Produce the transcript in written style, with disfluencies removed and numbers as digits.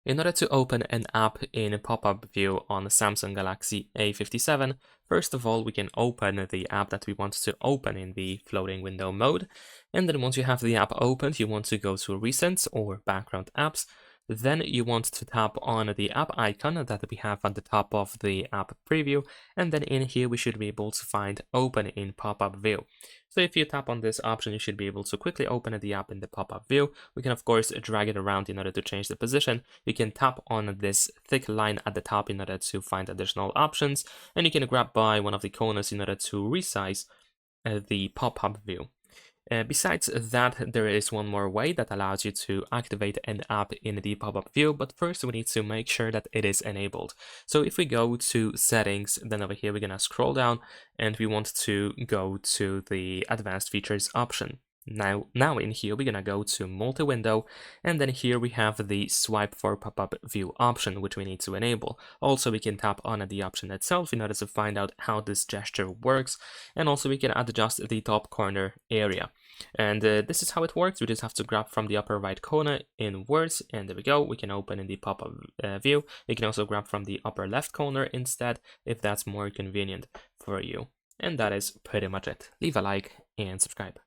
In order to open an app in a pop-up view on the Samsung Galaxy A57, first of all, we can open the app that we want to open in the floating window mode. And then once you have the app opened, you want to go to Recent or Background Apps. Then you want to tap on the app icon that we have at the top of the app preview. And then in here, we should be able to find Open in Pop-up View. So if you tap on this option, you should be able to quickly open the app in the pop-up view. We can, of course, drag it around in order to change the position. You can tap on this thick line at the top in order to find additional options. And you can grab by one of the corners in order to resize the pop-up view. Besides that, there is one more way that allows you to activate an app in the pop-up view, but first we need to make sure that it is enabled. So if we go to settings, then over here we're gonna scroll down and we want to go to the advanced features option. Now in here, we're gonna go to multi-window, and then here we have the swipe for pop-up view option, which we need to enable. Also, we can tap on the option itself in order to find out how this gesture works, and also we can adjust the top corner area. And this is how it works. We just have to grab from the upper right corner inwards, and there we go. We can open in the pop-up view. You can also grab from the upper left corner instead, if that's more convenient for you. And that is pretty much it. Leave a like and subscribe.